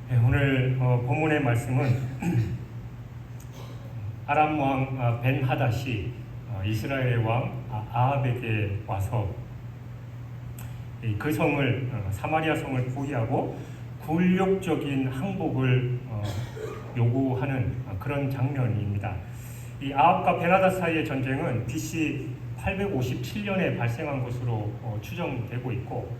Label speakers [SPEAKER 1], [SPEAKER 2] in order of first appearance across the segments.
[SPEAKER 1] 네, 오늘 본문의 말씀은 아람 왕 벤하닷이 이스라엘 왕 아합에게 와서 그 성을 사마리아 성을 포위하고 굴욕적인 항복을 요구하는 그런 장면입니다. 이 아합과 벤하닷 사이의 전쟁은 BC 857년에 발생한 것으로 추정되고 있고,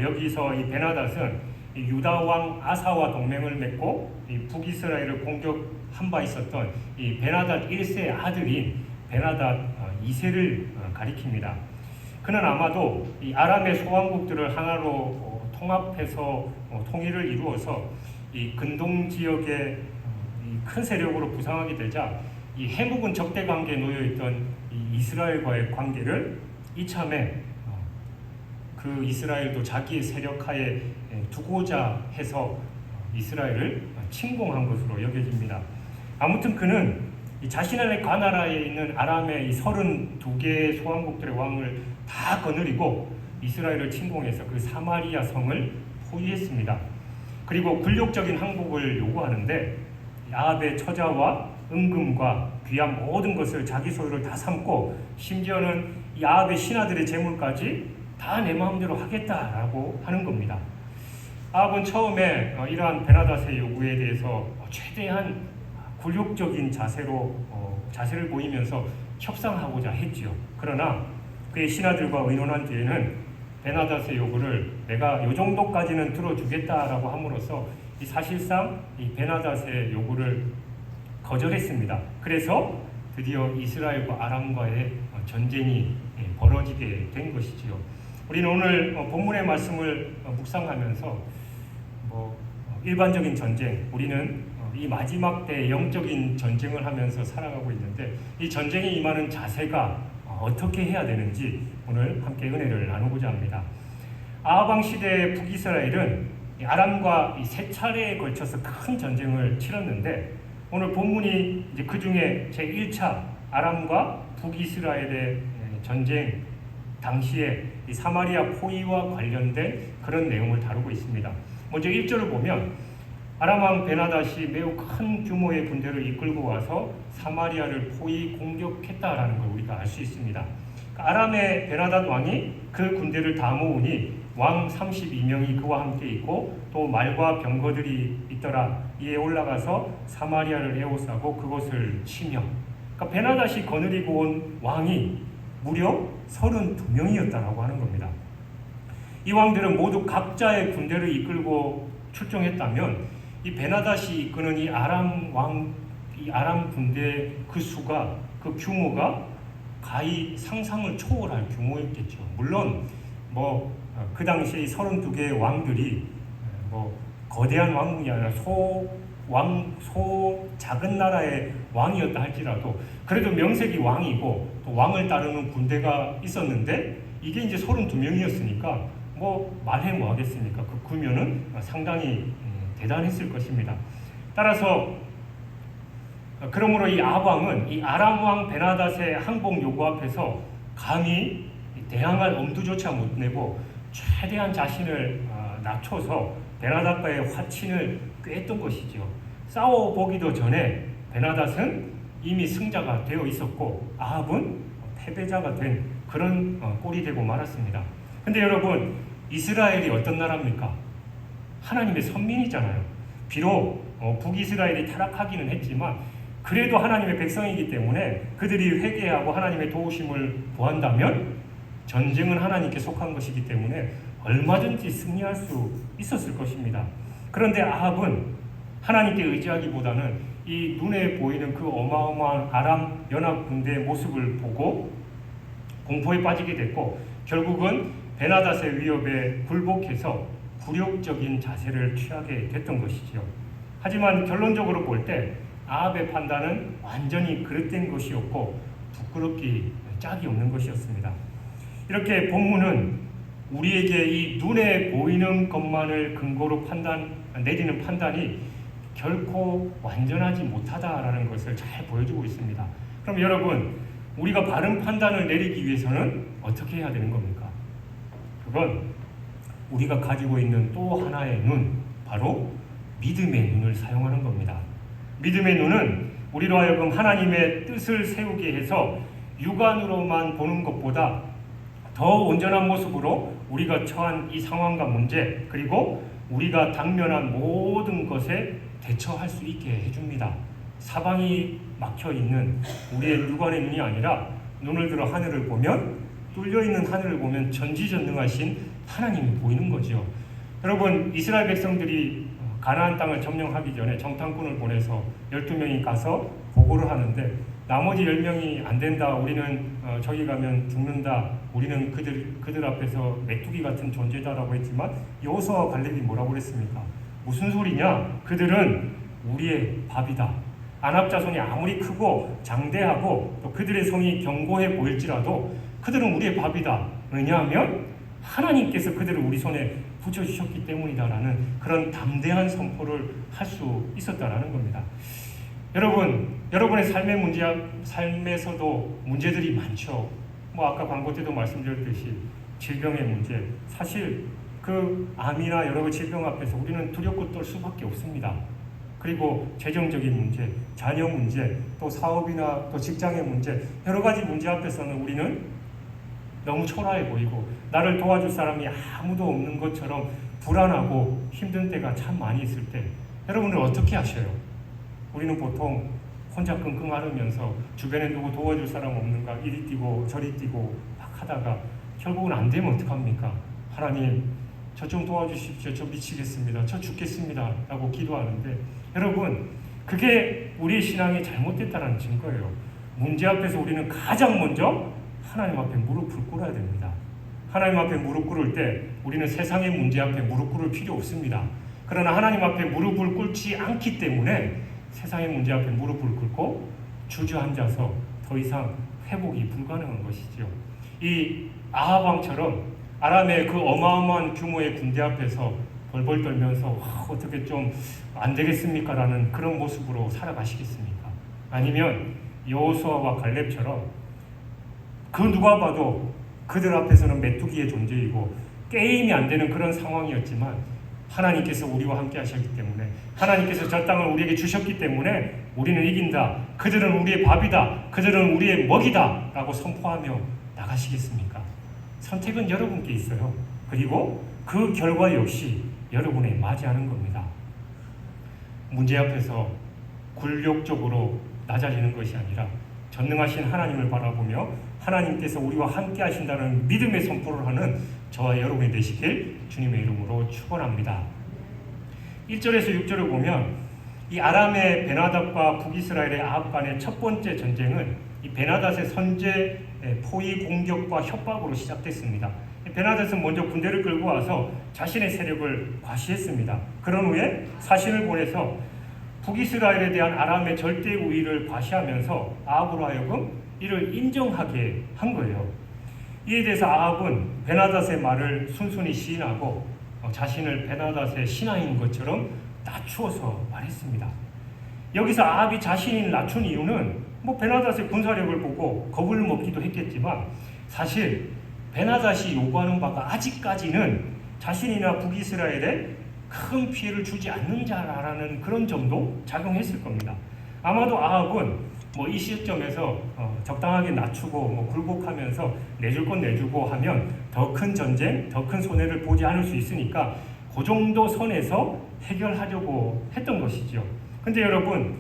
[SPEAKER 1] 여기서 이 벤하닷은 유다 왕 아사와 동맹을 맺고 이 북이스라엘을 공격한 바 있었던 이 벤하닷 1세의 아들인 벤하닷 2세를 가리킵니다. 그는 아마도 이 아람의 소왕국들을 하나로 통합해서 통일을 이루어서 이 근동 지역의 큰 세력으로 부상하게 되자 이 해묵은 적대 관계에 놓여 있던 이 이스라엘과의 관계를 이참에 그 이스라엘도 자기의 세력하에 두고자 해서 이스라엘을 침공한 것으로 여겨집니다. 아무튼 그는 자신의 가나라에 있는 아람의 이 32개의 소왕국들의 왕을 다 거느리고 이스라엘을 침공해서 그 사마리아 성을 포위했습니다. 그리고 굴욕적인 항복을 요구하는데 아합의 처자와 은금과 귀한 모든 것을 자기 소유를 다 삼고 심지어는 이 아합의 신하들의 재물까지 다 내 마음대로 하겠다라고 하는 겁니다. 아합은 처음에 이러한 벤하닷의 요구에 대해서 최대한 굴욕적인 자세를 보이면서 협상하고자 했지요. 그러나 그의 신하들과 의논한 뒤에는 벤하닷의 요구를 내가 요 정도까지는 들어주겠다라고 함으로써 사실상 이 벤하닷의 요구를 거절했습니다. 그래서 드디어 이스라엘과 아람과의 전쟁이 벌어지게 된 것이지요. 우리는 오늘 본문의 말씀을 묵상하면서 일반적인 전쟁, 우리는 이 마지막 때 영적인 전쟁을 하면서 살아가고 있는데 이 전쟁에 임하는 자세가 어떻게 해야 되는지 오늘 함께 은혜를 나누고자 합니다. 아합 왕 시대의 북이스라엘은 아람과 세 차례에 걸쳐서 큰 전쟁을 치렀는데 오늘 본문이 이제 그 중에 제1차 아람과 북이스라엘의 전쟁 당시에 이 사마리아 포위와 관련된 그런 내용을 다루고 있습니다. 먼저 1절을 보면 아람 왕 벤하닷이 매우 큰 규모의 군대를 이끌고 와서 사마리아를 포위 공격했다라는 걸 우리가 알 수 있습니다. 아람의 벤하닷 왕이 그 군대를 다 모으니 왕 32명이 그와 함께 있고 또 말과 병거들이 있더라. 이에 올라가서 사마리아를 에워싸고 그것을 치며, 그러니까 벤하닷이 거느리고 온 왕이 무려 32명이었다라고 하는 겁니다. 이 왕들은 모두 각자의 군대를 이끌고 출정했다면 이 벤하닷이 이끄는 이 아람 군대 그 수가, 그 규모가 가히 상상을 초월할 규모였겠죠. 물론 그 당시에 32개의 왕들이 거대한 왕국이 아니라 작은 나라의 왕이었다 할지라도 그래도 명색이 왕이고 또 왕을 따르는 군대가 있었는데 이게 이제 32명이었으니까 말해 뭐 하겠습니까? 그 규모는 상당히 대단했을 것입니다. 따라서 그러므로 이 아합 왕은 이 아람 왕 벤하닷의 항복 요구 앞에서 감히 대항할 엄두조차 못 내고 최대한 자신을 낮춰서 벤하닷과의 화친을 꾀했던 것이죠. 싸워보기도 전에 벤하닷은 이미 승자가 되어 있었고 아합은 패배자가 된 그런 꼴이 되고 말았습니다. 근데 여러분, 이스라엘이 어떤 나라입니까? 하나님의 선민이잖아요. 비록 북이스라엘이 타락하기는 했지만 그래도 하나님의 백성이기 때문에 그들이 회개하고 하나님의 도우심을 구한다면 전쟁은 하나님께 속한 것이기 때문에 얼마든지 승리할 수 있었을 것입니다. 그런데 아합은 하나님께 의지하기보다는 이 눈에 보이는 그 어마어마한 아람 연합 군대의 모습을 보고 공포에 빠지게 됐고 결국은 벤하닷의 위협에 굴복해서 굴욕적인 자세를 취하게 됐던 것이지요. 하지만 결론적으로 볼 때 아합의 판단은 완전히 그릇된 것이었고 부끄럽기 짝이 없는 것이었습니다. 이렇게 본문은 우리에게 이 눈에 보이는 것만을 근거로 내리는 판단이 결코 완전하지 못하다라는 것을 잘 보여주고 있습니다. 그럼 여러분, 우리가 바른 판단을 내리기 위해서는 어떻게 해야 되는 겁니까? 그건 우리가 가지고 있는 또 하나의 눈, 바로 믿음의 눈을 사용하는 겁니다. 믿음의 눈은 우리로 하여금 하나님의 뜻을 세우게 해서 육안으로만 보는 것보다 더 온전한 모습으로 우리가 처한 이 상황과 문제, 그리고 우리가 당면한 모든 것에 대처할 수 있게 해줍니다. 사방이 막혀있는 우리의 육안의 눈이 아니라 눈을 들어 하늘을 보면, 뚫려있는 하늘을 보면 전지전능하신 하나님이 보이는 거죠. 여러분, 이스라엘 백성들이 가나안 땅을 점령하기 전에 정탐꾼을 보내서 12명이 가서 보고를 하는데, 나머지 10명이 안 된다, 우리는 저기 가면 죽는다, 우리는 그들 앞에서 메뚜기 같은 존재다라고 했지만, 여호수아와 갈렙이 뭐라고 그랬습니까? 무슨 소리냐? 그들은 우리의 밥이다. 아납 자손이 아무리 크고 장대하고 또 그들의 성이 견고해 보일지라도 그들은 우리의 밥이다. 왜냐하면 하나님께서 그들을 우리 손에 붙여주셨기 때문이다라는 그런 담대한 선포를 할 수 있었다라는 겁니다. 여러분, 여러분의 삶에서도 문제들이 많죠. 아까 광고 때도 말씀드렸듯이 질병의 문제, 사실 그 암이나 여러 질병 앞에서 우리는 두렵고 떨 수밖에 없습니다. 그리고 재정적인 문제, 자녀 문제, 또 사업이나 또 직장의 문제, 여러 가지 문제 앞에서는 우리는 너무 초라해 보이고 나를 도와줄 사람이 아무도 없는 것처럼 불안하고 힘든 때가 참 많이 있을 때, 여러분은 어떻게 하셔요? 우리는 보통 혼자 끙끙 앓으면서 주변에 누구 도와줄 사람 없는가 이리 뛰고 저리 뛰고 막 하다가 결국은 안 되면 어떡합니까? 하나님, 저 좀 도와주십시오. 저 미치겠습니다. 저 죽겠습니다. 라고 기도하는데, 여러분, 그게 우리의 신앙이 잘못됐다는 증거예요. 문제 앞에서 우리는 가장 먼저 하나님 앞에 무릎을 꿇어야 됩니다. 하나님 앞에 무릎 꿇을 때 우리는 세상의 문제 앞에 무릎 꿇을 필요 없습니다. 그러나 하나님 앞에 무릎을 꿇지 않기 때문에 세상의 문제 앞에 무릎을 꿇고 주저앉아서 더 이상 회복이 불가능한 것이죠. 이 아합 왕처럼 아람의 그 어마어마한 규모의 군대 앞에서 벌벌 떨면서 어떻게 좀 안 되겠습니까? 라는 그런 모습으로 살아가시겠습니까? 아니면 여호수아와 갈렙처럼 그 누가 봐도 그들 앞에서는 메뚜기의 존재이고 게임이 안 되는 그런 상황이었지만 하나님께서 우리와 함께 하셨기 때문에, 하나님께서 저 땅을 우리에게 주셨기 때문에 우리는 이긴다, 그들은 우리의 밥이다, 그들은 우리의 먹이다 라고 선포하며 나가시겠습니까? 선택은 여러분께 있어요. 그리고 그 결과 역시 여러분에 맞이하는 겁니다. 문제 앞에서 굴욕적으로 낮아지는 것이 아니라 전능하신 하나님을 바라보며 하나님께서 우리와 함께 하신다는 믿음의 선포를 하는 저와 여러분이 되시길 주님의 이름으로 축원합니다. 1절에서 6절을 보면 이 아람의 베나닷과 북이스라엘의 아합 간의 첫 번째 전쟁은 이 베나닷의 선제 포위 공격과 협박으로 시작됐습니다. 베나닷은 먼저 군대를 끌고 와서 자신의 세력을 과시했습니다. 그런 후에 사신을 보내서 북이스라엘에 대한 아람의 절대 우위를 과시하면서 아합으로 하여금 이를 인정하게 한 거예요. 이에 대해서 아합은 베나닷의 말을 순순히 시인하고 자신을 베나닷의 신하인 것처럼 낮추어서 말했습니다. 여기서 아합이 자신을 낮춘 이유는 베나닷의 군사력을 보고 겁을 먹기도 했겠지만, 사실 베나닷이 요구하는 바가 아직까지는 자신이나 북이스라엘에 큰 피해를 주지 않는 자라는 그런 점도 작용했을 겁니다. 아마도 아합은 이 시점에서 적당하게 낮추고 굴복하면서 내줄 건 내주고 하면 더 큰 전쟁, 더 큰 손해를 보지 않을 수 있으니까 그 정도 선에서 해결하려고 했던 것이죠. 근데 여러분,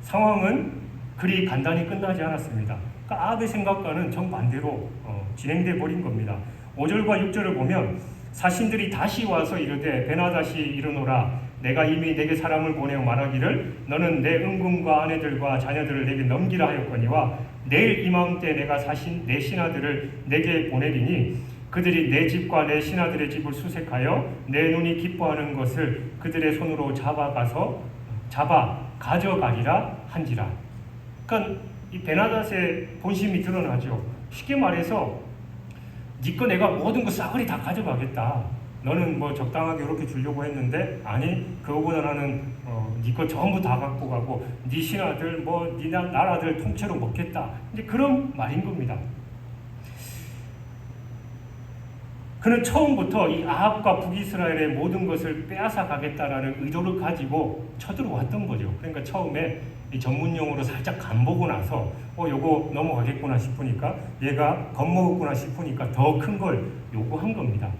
[SPEAKER 1] 상황은 그리 간단히 끝나지 않았습니다. 그러니까 아합의 생각과는 정반대로 진행돼 버린 겁니다. 5절과 6절을 보면 사신들이 다시 와서 이르되 베나닷이 이르노라, 내가 이미 내게 사람을 보내어 말하기를 너는 내 은금과 아내들과 자녀들을 내게 넘기라 하였거니와 내일 이맘때 내가 내 신하들을 내게 보내리니 그들이 내 집과 내 신하들의 집을 수색하여 내 눈이 기뻐하는 것을 그들의 손으로 잡아 가져가리라 한지라. 그러니까 이 베나닷의 본심이 드러나죠. 쉽게 말해서 네 거 내가 모든 거 싸그리 다 가져가겠다. 너는 적당하게 이렇게 주려고 했는데 아니, 그거보다 나는 네 거 전부 다 갖고 가고 네 신하들 네 나라들 통째로 먹겠다. 이제 그런 말인 겁니다. 그는 처음부터 이 아합과 북이스라엘의 모든 것을 빼앗아 가겠다라는 의도를 가지고 쳐들어왔던 거죠. 그러니까 처음에 이 전문용어로 살짝 간보고 나서 요거 넘어가겠구나 싶으니까, 얘가 겁먹었구나 싶으니까 더 큰 걸 요구한 겁니다.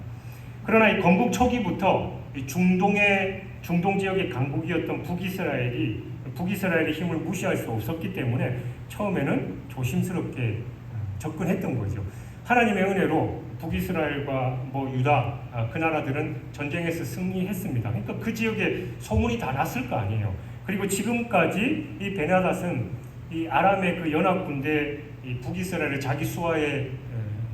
[SPEAKER 1] 그러나 이 건국 초기부터 이 중동 지역의 강국이었던 북이스라엘의 힘을 무시할 수 없었기 때문에 처음에는 조심스럽게 접근했던 거죠. 하나님의 은혜로 북이스라엘과 유다 그 나라들은 전쟁에서 승리했습니다. 그러니까 그 지역에 소문이 다 났을 거 아니에요. 그리고 지금까지 이 베나닷은 이 아람의 그 연합 군대 이 북이스라엘을 자기 수하에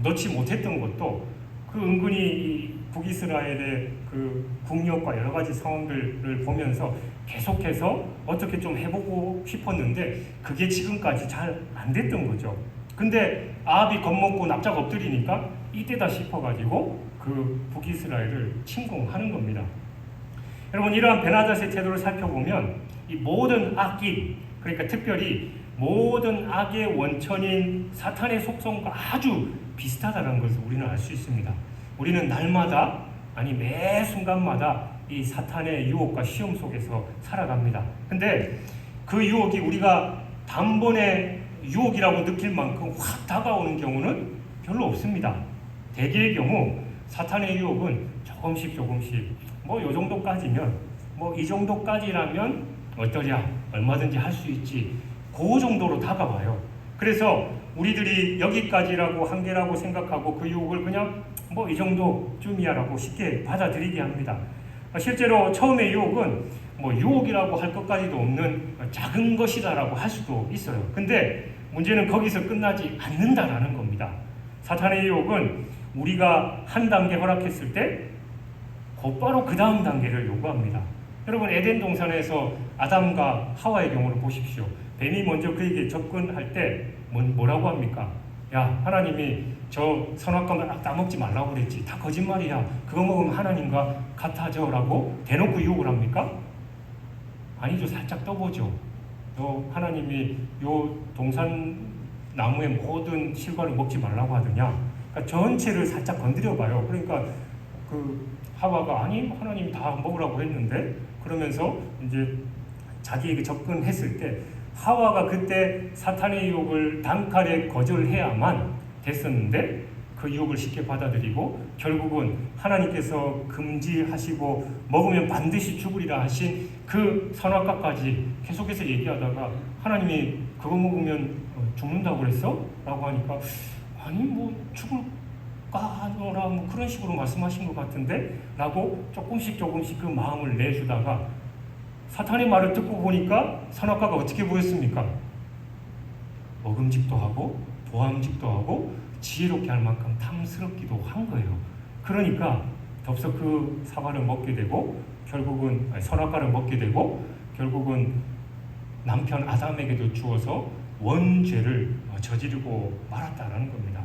[SPEAKER 1] 넣지 못했던 것도 그 은근히 이 북이스라엘의 그 국력과 여러 가지 상황들을 보면서 계속해서 어떻게 좀 해보고 싶었는데 그게 지금까지 잘 안 됐던 거죠. 근데 아합이 겁먹고 납작 엎드리니까 이때다 싶어가지고 그 북이스라엘을 침공하는 겁니다. 여러분, 이러한 베나닷의 태도를 살펴보면 이 모든 악이, 그러니까 특별히 모든 악의 원천인 사탄의 속성과 아주 비슷하다는 것을 우리는 알 수 있습니다. 우리는 날마다, 아니 매 순간마다 이 사탄의 유혹과 시험 속에서 살아갑니다. 근데 그 유혹이 우리가 단번에 유혹이라고 느낄 만큼 확 다가오는 경우는 별로 없습니다. 대개의 경우 사탄의 유혹은 조금씩 요 정도까지면, 이 정도까지라면 어떠냐, 얼마든지 할 수 있지, 그 정도로 다가와요. 그래서 우리들이 여기까지라고 한계라고 생각하고 그 유혹을 그냥 이 정도쯤이야라고 쉽게 받아들이게 합니다. 실제로 처음의 유혹은 유혹이라고 할 것까지도 없는 작은 것이다라고 할 수도 있어요. 근데 문제는 거기서 끝나지 않는다라는 겁니다. 사탄의 유혹은 우리가 한 단계 허락했을 때 곧바로 그 다음 단계를 요구합니다. 여러분, 에덴 동산에서 아담과 하와의 경우를 보십시오. 뱀이 먼저 그에게 접근할 때 뭐라고 합니까? 야, 하나님이 저 선악과를 따먹지 말라고 그랬지. 다 거짓말이야. 그거 먹으면 하나님과 같아져라고 대놓고 유혹을 합니까? 아니죠. 살짝 떠보죠. 하나님이 요 동산 나무의 모든 실과를 먹지 말라고 하더냐. 그러니까 전체를 살짝 건드려 봐요. 그러니까 그 하와가 아니 하나님이 다 먹으라고 했는데, 그러면서 이제 자기에게 접근했을 때 하와가 그때 사탄의 유혹을 단칼에 거절해야만 됐었는데 그 유혹을 쉽게 받아들이고 결국은 하나님께서 금지하시고 먹으면 반드시 죽으리라 하신 그 선악과까지 계속해서 얘기하다가 하나님이 그거 먹으면 죽는다고 그랬어? 라고 하니까 아니 죽을까 그런 식으로 말씀하신 것 같은데? 라고 조금씩 그 마음을 내주다가 사탄의 말을 듣고 보니까 선악과가 어떻게 보였습니까? 먹음직도 하고 보암직도 하고 지혜롭게 할 만큼 탐스럽기도 한 거예요. 그러니까 덥석 그 사과를 먹게 되고 선악과를 먹게 되고 결국은 남편 아담에게도 주어서 원죄를 저지르고 말았다라는 겁니다.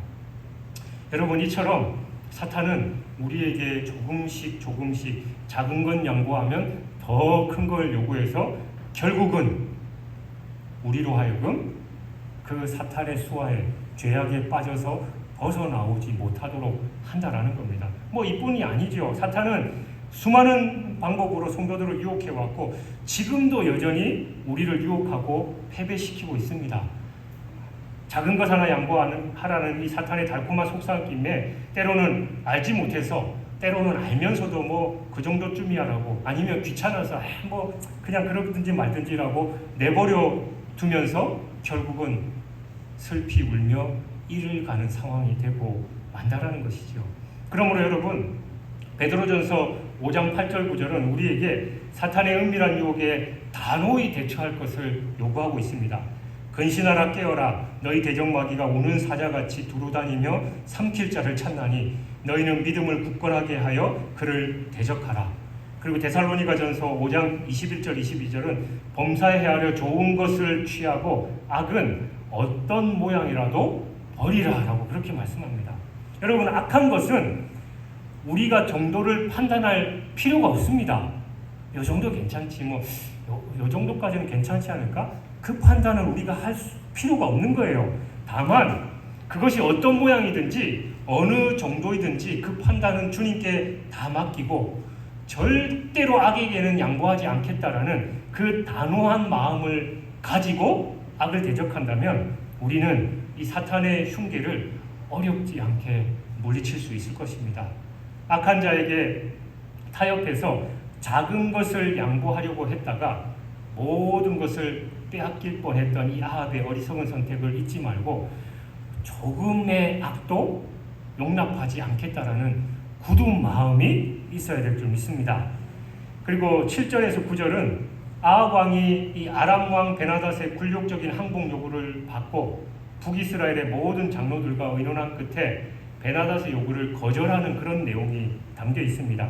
[SPEAKER 1] 여러분, 이처럼 사탄은 우리에게 조금씩 작은 건 양보하면 더 큰 걸 요구해서 결국은 우리로 하여금 그 사탄의 수하에 죄악에 빠져서 벗어나오지 못하도록 한다라는 겁니다. 이뿐이 아니죠. 사탄은 수많은 방법으로 성도들을 유혹해왔고 지금도 여전히 우리를 유혹하고 패배시키고 있습니다. 작은 것 하나 양보하라는 이 사탄의 달콤한 속삭임에 때로는 알지 못해서, 때로는 알면서도 그 정도쯤이야라고, 아니면 귀찮아서 그냥 그러든지 말든지라고 내버려 두면서 결국은 슬피 울며 이를 가는 상황이 되고 만다라는 것이죠. 그러므로 여러분, 베드로전서 5장 8절 9절은 우리에게 사탄의 은밀한 유혹에 단호히 대처할 것을 요구하고 있습니다. 근신하라, 깨어라. 너희 대적마귀가 우는 사자같이 두루다니며 삼킬 자를 찾나니 너희는 믿음을 굳건하게 하여 그를 대적하라. 그리고 데살로니가전서 5장 21절 22절은 범사에 헤아려 좋은 것을 취하고 악은 어떤 모양이라도 버리라 라고 그렇게 말씀합니다. 여러분, 악한 것은 우리가 정도를 판단할 필요가 없습니다. 요 정도 괜찮지, 요 정도까지는 괜찮지 않을까? 그 판단을 우리가 할 필요가 없는 거예요. 다만 그것이 어떤 모양이든지 어느 정도이든지 그 판단은 주님께 다 맡기고 절대로 악에게는 양보하지 않겠다라는 그 단호한 마음을 가지고 악을 대적한다면 우리는 이 사탄의 흉계를 어렵지 않게 물리칠 수 있을 것입니다. 악한 자에게 타협해서 작은 것을 양보하려고 했다가 모든 것을 빼앗길 뻔했던 이 아합의 어리석은 선택을 잊지 말고 조금의 악도 용납하지 않겠다라는 굳은 마음이 있어야 될 줄 믿습니다. 그리고 7절에서 9절은 아합 왕이 이 아람 왕 베나닷의 굴욕적인 항복 요구를 받고 북이스라엘의 모든 장로들과 의논한 끝에 베나닷의 요구를 거절하는 그런 내용이 담겨 있습니다.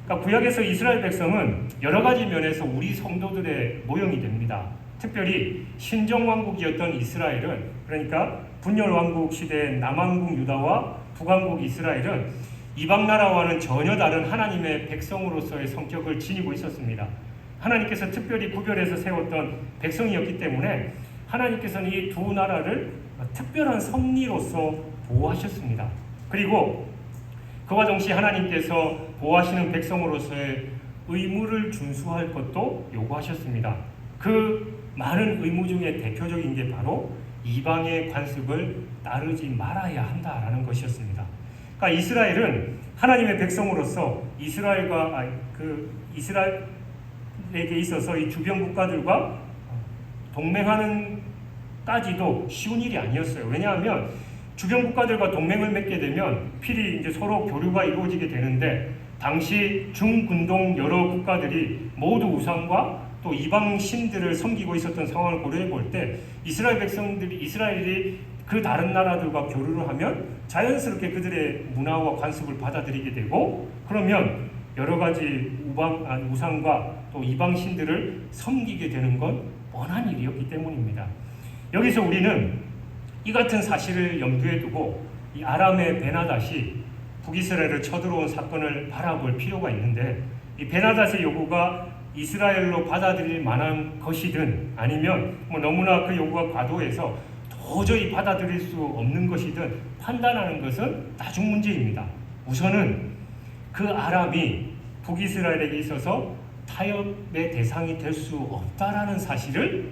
[SPEAKER 1] 그러니까 구약에서 이스라엘 백성은 여러 가지 면에서 우리 성도들의 모형이 됩니다. 특별히 신정왕국이었던 이스라엘은, 그러니까 분열왕국 시대의 남왕국 유다와 북왕국 이스라엘은 이방 나라와는 전혀 다른 하나님의 백성으로서의 성격을 지니고 있었습니다. 하나님께서 특별히 구별해서 세웠던 백성이었기 때문에 하나님께서는 이 두 나라를 특별한 섭리로서 보호하셨습니다. 그리고 그와 동시에 하나님께서 보호하시는 백성으로서의 의무를 준수할 것도 요구하셨습니다. 그 많은 의무 중에 대표적인 게 바로 이방의 관습을 따르지 말아야 한다라는 것이었습니다. 그러니까 이스라엘은 하나님의 백성으로서 이스라엘에게 있어서 이 주변 국가들과 동맹하는 까지도 쉬운 일이 아니었어요. 왜냐하면 주변 국가들과 동맹을 맺게 되면 필히 이제 서로 교류가 이루어지게 되는데, 당시 중군동 여러 국가들이 모두 우상과 또 이방 신들을 섬기고 있었던 상황을 고려해 볼 때 이스라엘이 그 다른 나라들과 교류를 하면 자연스럽게 그들의 문화와 관습을 받아들이게 되고, 그러면 여러 가지 우상과 또 이방 신들을 섬기게 되는 건 뻔한 일이었기 때문입니다. 여기서 우리는 이 같은 사실을 염두에 두고 이 아람의 베나닷이 북이스라엘을 쳐들어온 사건을 바라볼 필요가 있는데, 이 베나닷의 요구가 이스라엘로 받아들일 만한 것이든 아니면 너무나 그 요구가 과도해서 도저히 받아들일 수 없는 것이든 판단하는 것은 나중 문제입니다. 우선은 그 아람이 북이스라엘에게 있어서 타협의 대상이 될 수 없다라는 사실을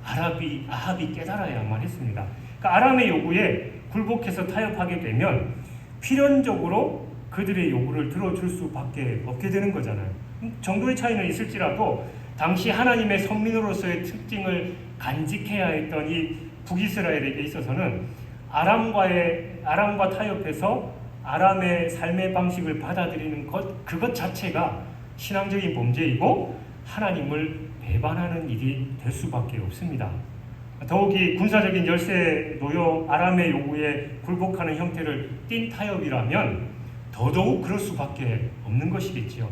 [SPEAKER 1] 아합이 깨달아야만 했습니다. 그러니까 아람의 요구에 굴복해서 타협하게 되면 필연적으로 그들의 요구를 들어줄 수밖에 없게 되는 거잖아요. 정도의 차이는 있을지라도 당시 하나님의 선민으로서의 특징을 간직해야 했던 이 북이스라엘에게 있어서는 아람과 타협해서 아람의 삶의 방식을 받아들이는 그것 자체가 신앙적인 범죄이고 하나님을 배반하는 일이 될 수밖에 없습니다. 더욱이 군사적인 열세 노여 아람의 요구에 굴복하는 형태를 띈 타협이라면 더더욱 그럴 수밖에 없는 것이겠지요.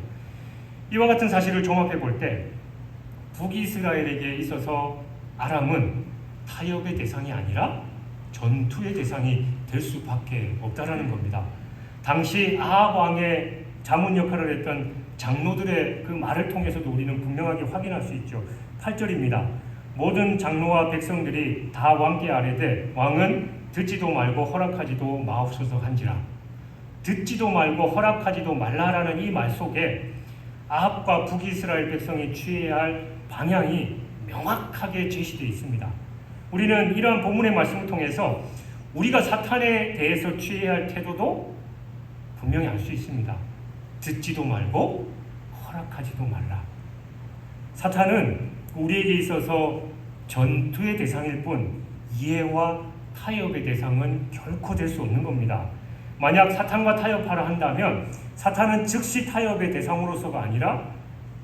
[SPEAKER 1] 이와 같은 사실을 종합해 볼 때 북이스라엘에게 있어서 아람은 타협의 대상이 아니라 전투의 대상이 될 수밖에 없다라는 겁니다. 당시 아합 왕의 자문 역할을 했던 장로들의 그 말을 통해서도 우리는 분명하게 확인할 수 있죠. 8절입니다. 모든 장로와 백성들이 다 왕께 아뢰되 왕은 듣지도 말고 허락하지도 마옵소서 한지라. 듣지도 말고 허락하지도 말라라는 이 말 속에 아합과 북이스라엘 백성이 취해야 할 방향이 명확하게 제시되어 있습니다. 우리는 이러한 본문의 말씀을 통해서 우리가 사탄에 대해서 취해야 할 태도도 분명히 알 수 있습니다. 듣지도 말고 허락하지도 말라. 사탄은 우리에게 있어서 전투의 대상일 뿐 이해와 타협의 대상은 결코 될 수 없는 겁니다. 만약 사탄과 타협하라 한다면 사탄은 즉시 타협의 대상으로서가 아니라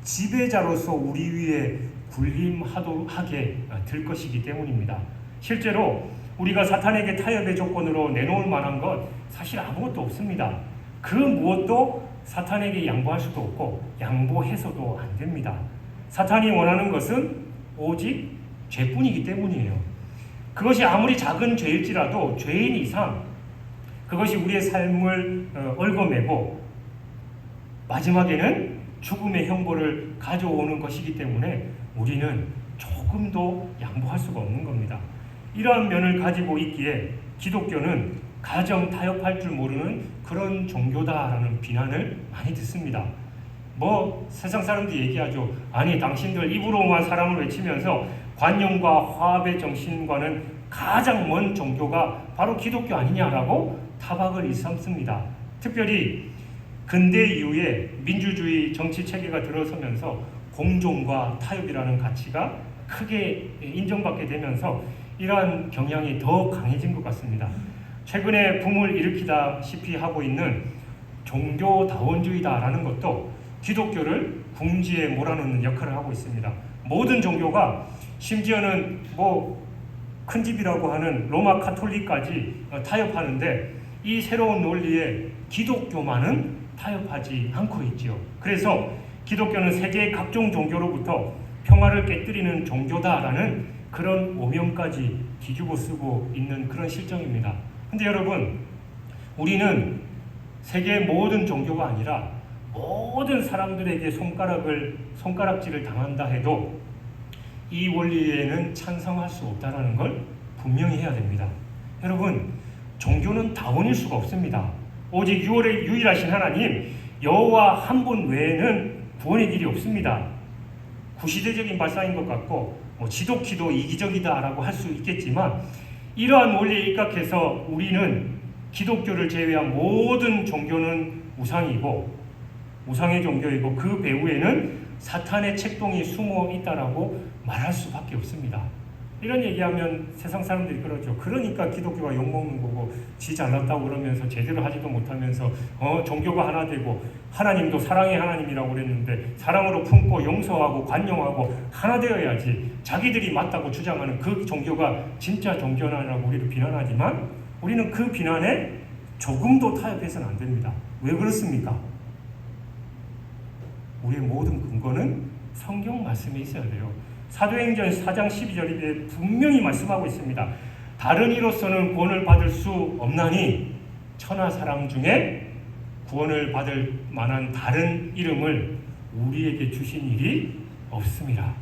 [SPEAKER 1] 지배자로서 우리 위에 군림하게 될 것이기 때문입니다. 실제로 우리가 사탄에게 타협의 조건으로 내놓을 만한 것 사실 아무것도 없습니다. 그 무엇도 사탄에게 양보할 수도 없고 양보해서도 안 됩니다. 사탄이 원하는 것은 오직 죄뿐이기 때문이에요. 그것이 아무리 작은 죄일지라도 죄인 이상 그것이 우리의 삶을 얽어매고 마지막에는 죽음의 형벌을 가져오는 것이기 때문에 우리는 조금도 양보할 수가 없는 겁니다. 이러한 면을 가지고 있기에 기독교는 가정 타협할 줄 모르는 그런 종교다라는 비난을 많이 듣습니다. 뭐 세상 사람들이 얘기하죠. 아니 당신들 입으로만 사랑을 외치면서 관용과 화합의 정신과는 가장 먼 종교가 바로 기독교 아니냐라고 타박을 일삼습니다. 특별히 근대 이후에 민주주의 정치 체계가 들어서면서 공존과 타협이라는 가치가 크게 인정받게 되면서 이러한 경향이 더 강해진 것 같습니다. 최근에 붐을 일으키다시피 하고 있는 종교다원주의다라는 것도 기독교를 궁지에 몰아넣는 역할을 하고 있습니다. 모든 종교가 심지어는 큰 집이라고 하는 로마 카톨릭까지 타협하는데 이 새로운 논리에 기독교만은 타협하지 않고 있지요. 그래서 기독교는 세계의 각종 종교로부터 평화를 깨뜨리는 종교다라는 그런 오명까지 뒤집어 쓰고 있는 그런 실정입니다. 근데 여러분, 우리는 세계의 모든 종교가 아니라 모든 사람들에게 손가락질을 당한다 해도 이 원리에는 찬성할 수 없다는 걸 분명히 해야 됩니다. 여러분, 종교는 다원일 수가 없습니다. 오직 유일하신 하나님 여호와 한 분 외에는 구원의 길이 없습니다. 구시대적인 발상인 것 같고 지독히도 이기적이다라고 할 수 있겠지만 이러한 원리에 입각해서 우리는 기독교를 제외한 모든 종교는 우상의 종교이고 그 배후에는 사탄의 책동이 숨어 있다라고 말할 수밖에 없습니다. 이런 얘기하면 세상 사람들이 그러죠. 그러니까 기독교가 욕먹는 거고 지 잘났다고 그러면서 제대로 하지도 못하면서 종교가 하나 되고 하나님도 사랑의 하나님이라고 그랬는데 사랑으로 품고 용서하고 관용하고 하나 되어야지 자기들이 맞다고 주장하는 그 종교가 진짜 종교라고 우리를 비난하지만 우리는 그 비난에 조금도 타협해서는 안 됩니다. 왜 그렇습니까? 우리의 모든 근거는 성경 말씀에 있어야 돼요. 사도행전 4장 12절에 분명히 말씀하고 있습니다. 다른 이로서는 구원을 받을 수 없나니 천하 사람 중에 구원을 받을 만한 다른 이름을 우리에게 주신 일이 없습니다.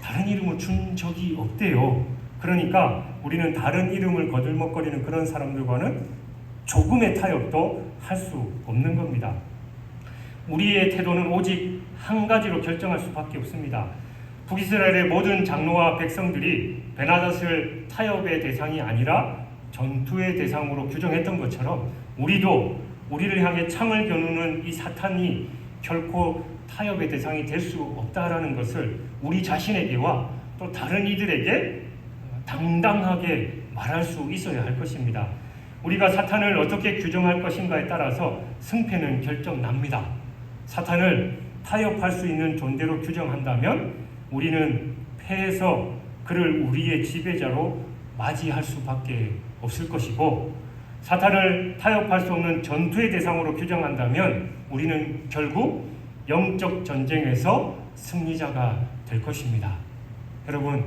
[SPEAKER 1] 다른 이름을 준 적이 없대요. 그러니까 우리는 다른 이름을 거들먹거리는 그런 사람들과는 조금의 타협도 할 수 없는 겁니다. 우리의 태도는 오직 한 가지로 결정할 수밖에 없습니다. 북이스라엘의 모든 장로와 백성들이 베나닷을 타협의 대상이 아니라 전투의 대상으로 규정했던 것처럼 우리도 우리를 향해 창을 겨누는 이 사탄이 결코 타협의 대상이 될 수 없다라는 것을 우리 자신에게와 또 다른 이들에게 당당하게 말할 수 있어야 할 것입니다. 우리가 사탄을 어떻게 규정할 것인가에 따라서 승패는 결정납니다. 사탄을 타협할 수 있는 존재로 규정한다면 우리는 패해서 그를 우리의 지배자로 맞이할 수밖에 없을 것이고 사탄을 타협할 수 없는 전투의 대상으로 규정한다면 우리는 결국 영적 전쟁에서 승리자가 될 것입니다. 여러분,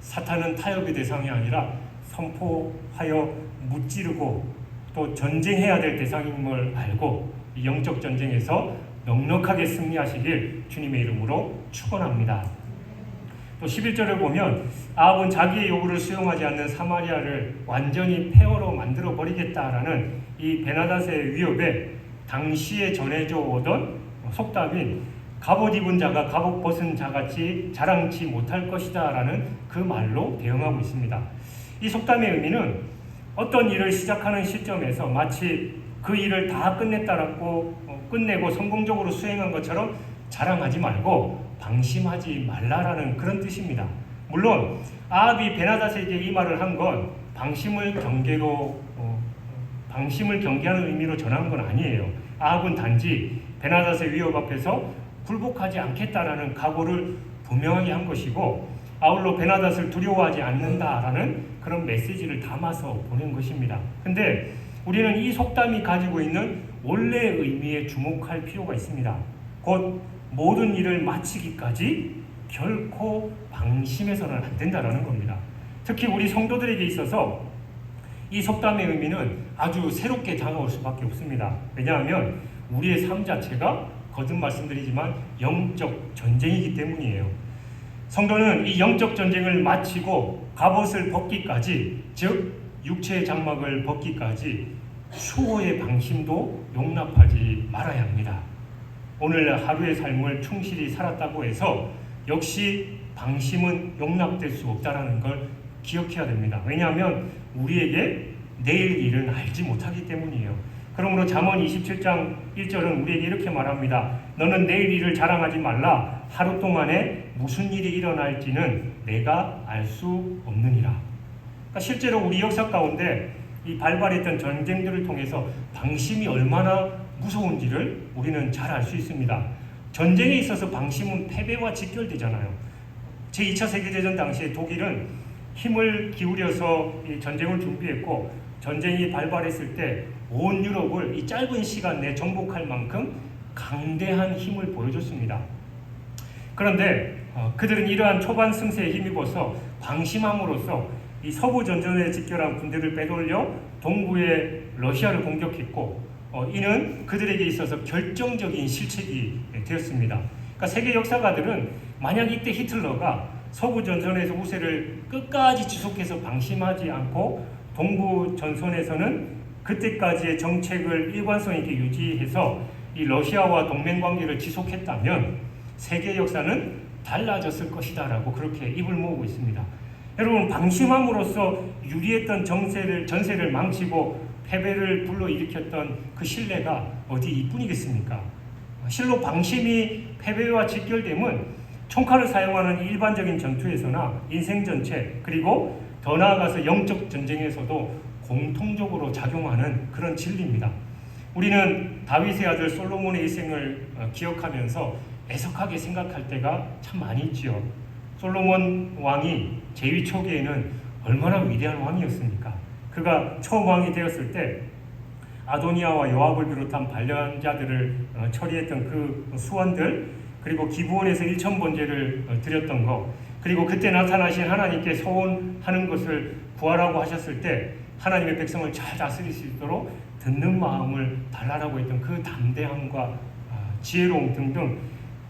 [SPEAKER 1] 사탄은 타협의 대상이 아니라 선포하여 무찌르고 또 전쟁해야 될 대상임을 알고 이 영적 전쟁에서 넉넉하게 승리하시길 주님의 이름으로 축원합니다. 또 11절을 보면 아합은 자기의 요구를 수용하지 않는 사마리아를 완전히 폐허로 만들어 버리겠다라는 이 베나닷의 위협에 당시에 전해져 오던 속담인 갑옷 입은 자가 갑옷 벗은 자같이 자랑치 못할 것이다 라는 그 말로 대응하고 있습니다. 이 속담의 의미는 어떤 일을 시작하는 시점에서 마치 그 일을 다 끝내고 성공적으로 수행한 것처럼 자랑하지 말고 방심하지 말라라는 그런 뜻입니다. 물론 아합이 베나닷에게 이 말을 한 건 방심을 경계하는 의미로 전한 건 아니에요. 아합은 단지 베나닷의 위협 앞에서 굴복하지 않겠다라는 각오를 분명하게 한 것이고 아울러 베나닷을 두려워하지 않는다라는 그런 메시지를 담아서 보낸 것입니다. 근데 우리는 이 속담이 가지고 있는 원래의 의미에 주목할 필요가 있습니다. 곧 모든 일을 마치기까지 결코 방심해서는 안 된다는 겁니다. 특히 우리 성도들에게 있어서 이 속담의 의미는 아주 새롭게 다가올 수밖에 없습니다. 왜냐하면 우리의 삶 자체가 거듭 말씀드리지만 영적 전쟁이기 때문이에요. 성도는 이 영적 전쟁을 마치고 갑옷을 벗기까지, 즉 육체의 장막을 벗기까지 수호의 방심도 용납하지 말아야 합니다. 오늘 하루의 삶을 충실히 살았다고 해서 역시 방심은 용납될 수 없다는 걸 기억해야 됩니다. 왜냐하면 우리에게 내일 일은 알지 못하기 때문이에요. 그러므로 잠언 27장 1절은 우리에게 이렇게 말합니다. 너는 내일 일을 자랑하지 말라. 하루 동안에 무슨 일이 일어날지는 내가 알 수 없느니라. 그러니까 실제로 우리 역사 가운데 이 발발했던 전쟁들을 통해서 방심이 얼마나 무서운지를 우리는 잘 알 수 있습니다. 전쟁에 있어서 방심은 패배와 직결되잖아요. 제2차 세계대전 당시에 독일은 힘을 기울여서 이 전쟁을 준비했고, 전쟁이 발발했을 때 온 유럽을 이 짧은 시간 내에 정복할 만큼 강대한 힘을 보여줬습니다. 그런데 그들은 이러한 초반 승세에 힘입어서 방심함으로써 이 서부 전선에 집결한 군대를 빼돌려 동부의 러시아를 공격했고, 이는 그들에게 있어서 결정적인 실책이 되었습니다. 그러니까 세계 역사가들은 만약 이때 히틀러가 서부 전선에서 우세를 끝까지 지속해서 방심하지 않고 동부 전선에서는 그때까지의 정책을 일관성 있게 유지해서 이 러시아와 동맹 관계를 지속했다면 세계 역사는 달라졌을 것이다라고 그렇게 입을 모으고 있습니다. 여러분, 방심함으로써 유리했던 전세를 망치고 패배를 불러일으켰던 그 신뢰가 어디 이뿐이겠습니까? 실로 방심이 패배와 직결됨은 총칼을 사용하는 일반적인 전투에서나 인생 전체, 그리고 더 나아가서 영적 전쟁에서도 공통적으로 작용하는 그런 진리입니다. 우리는 다윗의 아들 솔로몬의 일생을 기억하면서 애석하게 생각할 때가 참 많이 있지요. 솔로몬 왕이 재위 초기에는 얼마나 위대한 왕이었습니까? 그가 처음 왕이 되었을 때 아도니아와 요압을 비롯한 반란자들을 처리했던 그 수원들, 그리고 기브온에서 1000번제를 드렸던 것, 그리고 그때 나타나신 하나님께 소원하는 것을 구하라고 하셨을 때 하나님의 백성을 잘 다스릴 수 있도록 듣는 마음을 달라라고 했던 그 담대함과 지혜로움 등등,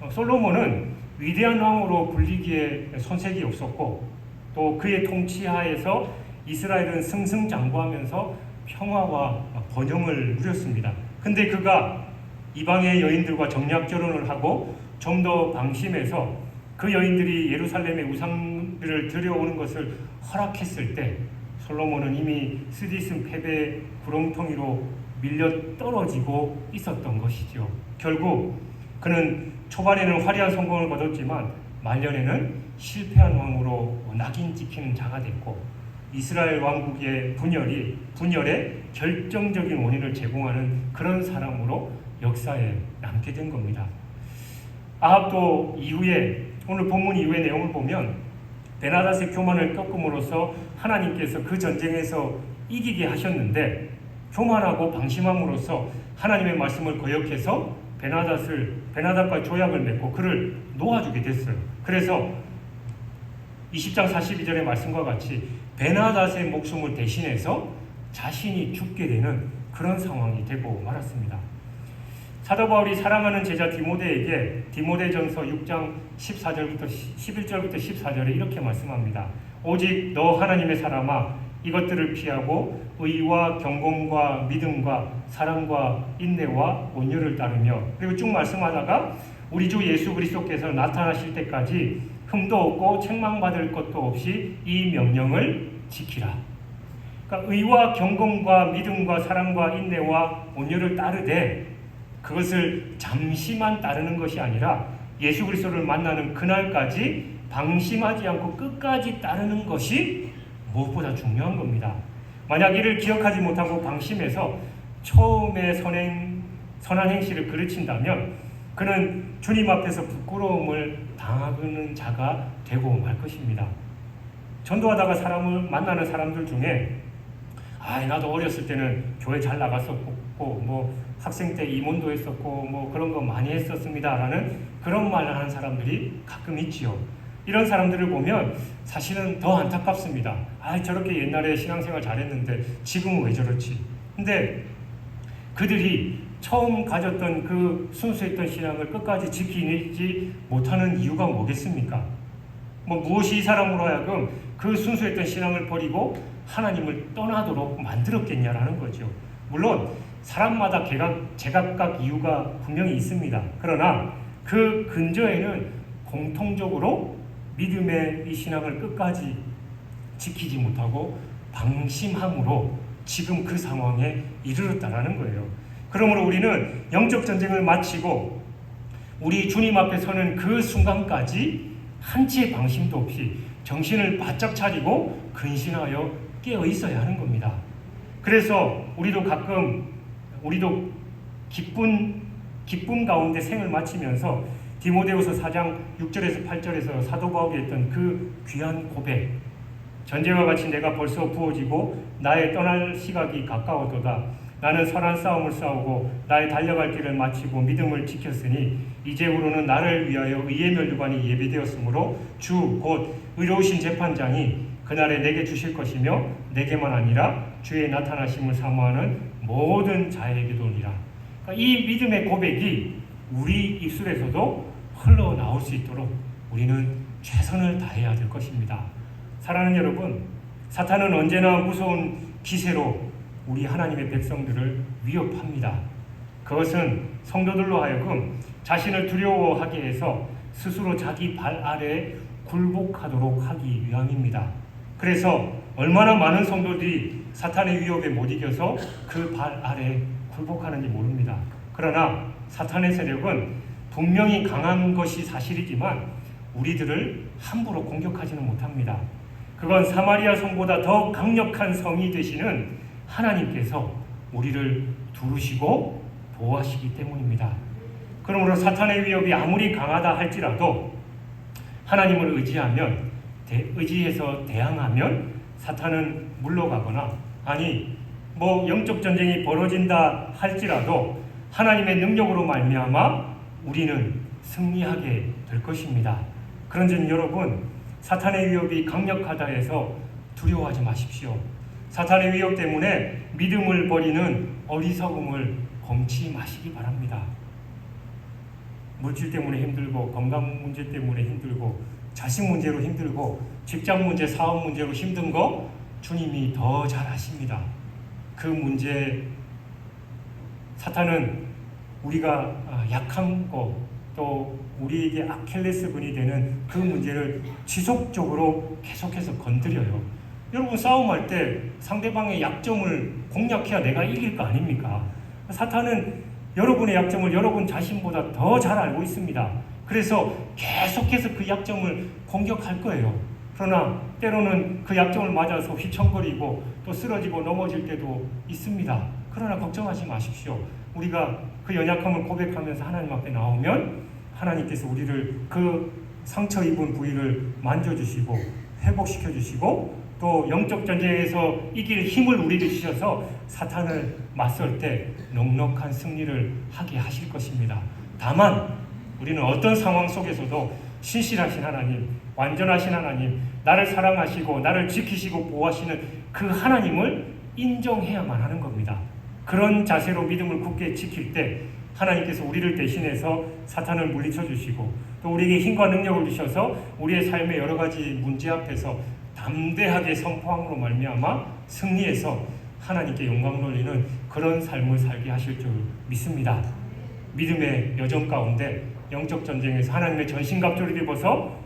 [SPEAKER 1] 솔로몬은 위대한 왕으로 불리기에 손색이 없었고, 또 그의 통치하에서 이스라엘은 승승장구하면서 평화와 번영을 누렸습니다. 근데 그가 이방의 여인들과 정략 결혼을 하고 좀 더 방심해서 그 여인들이 예루살렘의 우상들을 들여오는 것을 허락했을 때 솔로몬은 이미 쓰디쓴 패배 구렁텅이로 밀려 떨어지고 있었던 것이죠. 결국 그는 초반에는 화려한 성공을 거뒀지만 말년에는 실패한 왕으로 낙인 찍히는 자가 됐고, 이스라엘 왕국의 분열에 결정적인 원인을 제공하는 그런 사람으로 역사에 남게 된 겁니다. 아합도 이후에, 오늘 본문 이후의 내용을 보면 베나닷의 교만을 꺾음으로써 하나님께서 그 전쟁에서 이기게 하셨는데, 교만하고 방심함으로써 하나님의 말씀을 거역해서 베나닷과 조약을 맺고 그를 놓아주게 됐어요. 그래서 20장 42절의 말씀과 같이 베나닷의 목숨을 대신해서 자신이 죽게 되는 그런 상황이 되고 말았습니다. 사도 바울이 사랑하는 제자 디모데에게 디모데전서 6장 14절부터 11절부터 14절에 이렇게 말씀합니다. 오직 너 하나님의 사람아, 이것들을 피하고 의와 경건과 믿음과 사랑과 인내와 온유를 따르며, 그리고 쭉 말씀하다가 우리 주 예수 그리스도께서 나타나실 때까지 흠도 없고 책망받을 것도 없이 이 명령을 지키라. 그러니까 의와 경건과 믿음과 사랑과 인내와 온유를 따르되 그것을 잠시만 따르는 것이 아니라 예수 그리스도를 만나는 그날까지 방심하지 않고 끝까지 따르는 것이 무엇보다 중요한 겁니다. 만약 이를 기억하지 못하고 방심해서 처음에 선한 행실을 그르친다면 그는 주님 앞에서 부끄러움을 당하는 자가 되고 말 것입니다. 전도하다가 사람을 만나는 사람들 중에 나도 어렸을 때는 교회 잘 나갔었고 뭐 학생 때 임원도 했었고 뭐 그런 거 많이 했었습니다 라는 그런 말을 하는 사람들이 가끔 있지요. 이런 사람들을 보면 사실은 더 안타깝습니다. 저렇게 옛날에 신앙생활 잘했는데 지금은 왜 저렇지? 근데 그들이 처음 가졌던 그 순수했던 신앙을 끝까지 지키지 못하는 이유가 뭐겠습니까? 무엇이 이 사람으로 하여금 그 순수했던 신앙을 버리고 하나님을 떠나도록 만들었겠냐라는 거죠. 물론 사람마다 제각각 이유가 분명히 있습니다. 그러나 그 근저에는 공통적으로 믿음의 이 신앙을 끝까지 지키지 못하고 방심함으로 지금 그 상황에 이르렀다라는 거예요. 그러므로 우리는 영적 전쟁을 마치고 우리 주님 앞에 서는 그 순간까지 한치의 방심도 없이 정신을 바짝 차리고 근신하여 깨어 있어야 하는 겁니다. 그래서 우리도 기쁨 가운데 생을 마치면서 디모데후서 4장 6절에서 8절에서 사도 바울이 했던 그 귀한 고백, 전쟁과 같이 내가 벌써 부어지고 나의 떠날 시각이 가까워도다. 나는 선한 싸움을 싸우고 나의 달려갈 길을 마치고 믿음을 지켰으니 이제후로는 나를 위하여 의의 면류관이 예비되었으므로 주 곧 의로우신 재판장이 그날에 내게 주실 것이며 내게만 아니라 주의 나타나심을 사모하는 모든 자에게도니라. 그러니까 이 믿음의 고백이 우리 입술에서도 흘러나올 수 있도록 우리는 최선을 다해야 될 것입니다. 사랑하는 여러분, 사탄은 언제나 무서운 기세로 우리 하나님의 백성들을 위협합니다. 그것은 성도들로 하여금 자신을 두려워하게 해서 스스로 자기 발 아래에 굴복하도록 하기 위함입니다. 그래서 얼마나 많은 성도들이 사탄의 위협에 못 이겨서 그 발 아래에 굴복하는지 모릅니다. 그러나 사탄의 세력은 분명히 강한 것이 사실이지만 우리들을 함부로 공격하지는 못합니다. 그건 사마리아 성보다 더 강력한 성이 되시는 하나님께서 우리를 두르시고 보호하시기 때문입니다. 그러므로 사탄의 위협이 아무리 강하다 할지라도 하나님을 의지해서 대항하면 사탄은 물러가거나 영적 전쟁이 벌어진다 할지라도 하나님의 능력으로 말미암아 우리는 승리하게 될 것입니다. 그런즉 여러분, 사탄의 위협이 강력하다 해서 두려워하지 마십시오. 사탄의 위협 때문에 믿음을 버리는 어리석음을 범치 마시기 바랍니다. 물질 때문에 힘들고 건강 문제 때문에 힘들고 자식 문제로 힘들고 직장 문제, 사업 문제로 힘든 거 주님이 더 잘 아십니다. 그 문제, 사탄은 우리가 약한 거, 또 우리에게 아킬레스건이 되는 그 문제를 지속적으로 계속해서 건드려요. 여러분, 싸움할 때 상대방의 약점을 공략해야 내가 이길 거 아닙니까? 사탄은 여러분의 약점을 여러분 자신보다 더 잘 알고 있습니다. 그래서 계속해서 그 약점을 공격할 거예요. 그러나 때로는 그 약점을 맞아서 휘청거리고 또 쓰러지고 넘어질 때도 있습니다. 그러나 걱정하지 마십시오. 우리가 그 연약함을 고백하면서 하나님 앞에 나오면 하나님께서 우리를 그 상처 입은 부위를 만져주시고 회복시켜주시고 또 영적 전쟁에서 이길 힘을 우리에게 주셔서 사탄을 맞설 때 넉넉한 승리를 하게 하실 것입니다. 다만 우리는 어떤 상황 속에서도 신실하신 하나님, 완전하신 하나님, 나를 사랑하시고 나를 지키시고 보호하시는 그 하나님을 인정해야만 하는 겁니다. 그런 자세로 믿음을 굳게 지킬 때 하나님께서 우리를 대신해서 사탄을 물리쳐 주시고 또 우리에게 힘과 능력을 주셔서 우리의 삶의 여러 가지 문제 앞에서 담대하게 선포함으로 말미암아 승리해서 하나님께 영광 돌리는 그런 삶을 살게 하실 줄 믿습니다. 믿음의 여정 가운데 영적 전쟁에서 하나님의 전신갑주를 입어서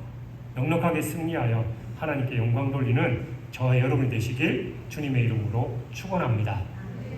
[SPEAKER 1] 넉넉하게 승리하여 하나님께 영광 돌리는 저와 여러분이 되시길 주님의 이름으로 축원합니다.